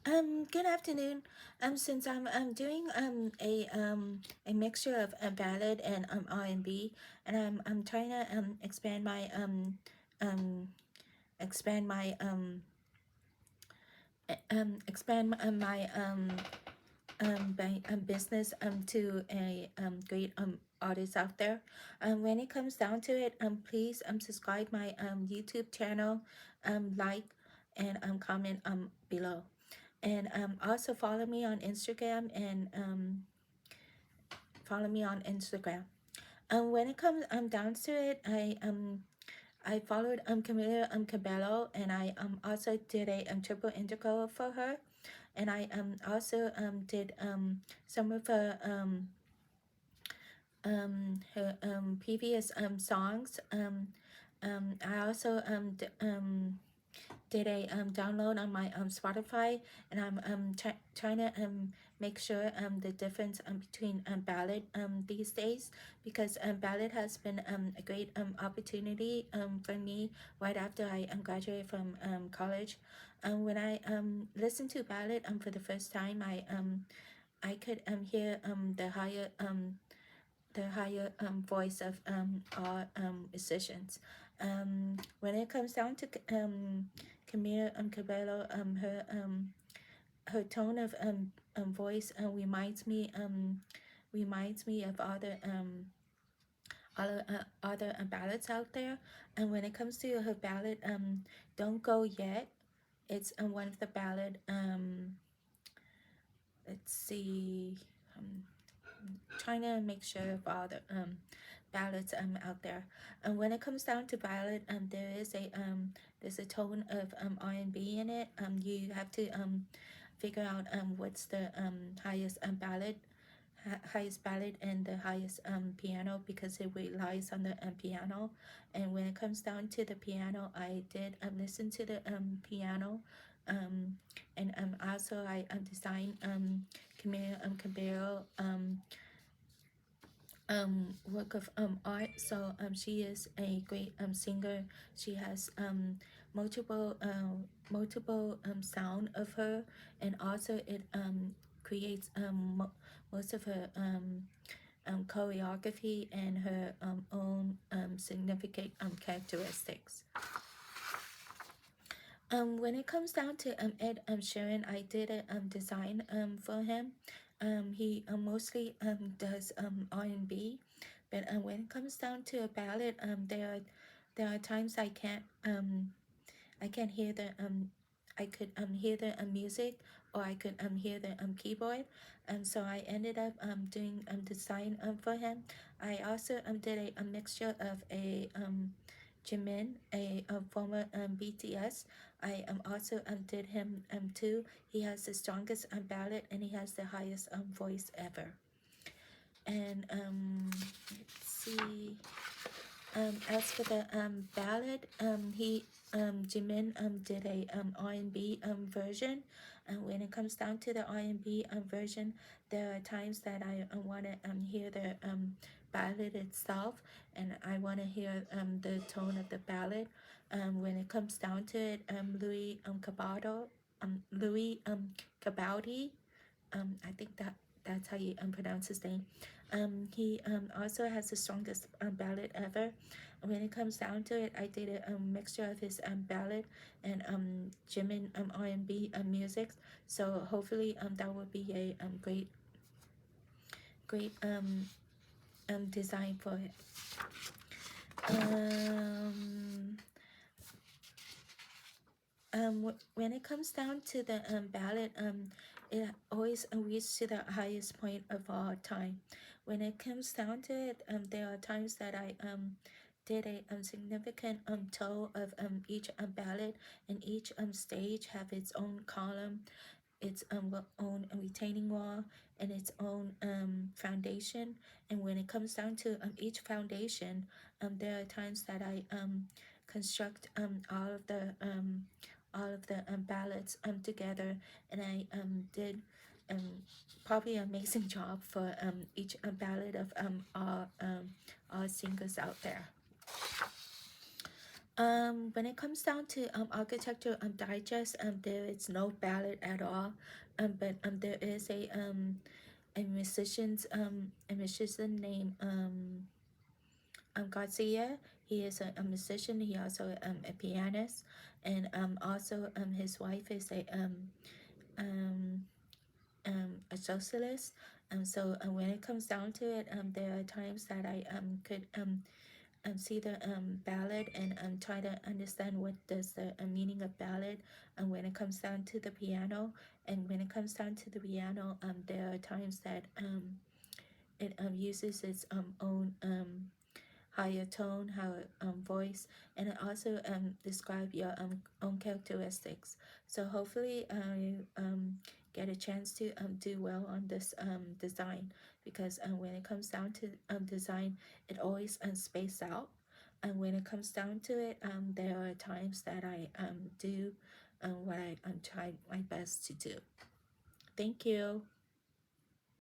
Good afternoon. Since I'm doing a mixture of ballad and R&B, and I'm trying to um expand my expand my business to a great artist out there. When it comes down to it, please subscribe my YouTube channel, like and comment below. And also follow me on Instagram and follow me on Instagram. When it comes down to it, I followed Camila Cabello, and I also did a triple integral for her, and I also did some of her previous songs. I also did a download on my Spotify, and I'm trying to make sure the difference between ballad these days, because ballad has been a great opportunity for me right after I graduated from college. When I listened to ballad for the first time, I could hear the higher voice of our musicians. When it comes down to Camila Cabello, her tone of voice reminds me of other ballads out there. And when it comes to her ballad, "Don't Go Yet," it's one of the ballad. Let's see. Um, Trying to make sure of all the ballads out there. And when it comes down to ballad, there's a tone of R&B in it. You have to figure out what's the highest ballad and the highest piano, because it relies on the piano. And when it comes down to the piano, I did listen to the piano, um, and also I designed Camille Cabello work of art. So she is a great singer. She has multiple sound of her, and also it creates most of her choreography and her own significant characteristics. When it comes down to Ed Sheeran, I did a design for him. He mostly does R&B, but when it comes down to a ballad, there are times I can't hear the I could hear the music, or I could hear the keyboard, so I ended up doing design for him. I also did a mixture of a Jimin, a former BTS. I also did him too. He has the strongest ballad, and he has the highest voice ever. And let's see. As for the ballad, Jimin did a R&B version. And when it comes down to the R&B version, there are times that I want to hear the ballad itself, and I want to hear the tone of the ballad. When it comes down to it, Louis Cabaldi, I think that's how you pronounce his name. He also has the strongest ballad ever. When it comes down to it, I did a mixture of his ballad and Jimin R&B music. So hopefully that will be a great design for it. Um, when it comes down to the ballad, it always reaches to the highest point of all time. When it comes down to it, there are times that I did a significant toe of each ballad, and each stage have its own column, its own retaining wall, and its own foundation. And when it comes down to each foundation, there are times that I construct all of the ballads together, and I did probably an amazing job for each ballad of all singers out there. When it comes down to architecture digest, there is no ballad at all. But there is a musician named Garcia. He is a musician. He also a pianist, and also his wife is um a socialist. So when it comes down to it, there are times that I could see the ballad and try to understand what does the meaning of ballad. And when it comes down to the piano, there are times that it uses its own higher tone, higher voice, and it also describe your own characteristics. So hopefully I get a chance to do well on this design, because when it comes down to design, it always spaced out. And when it comes down to it, there are times that I do what I try my best to do. Thank you.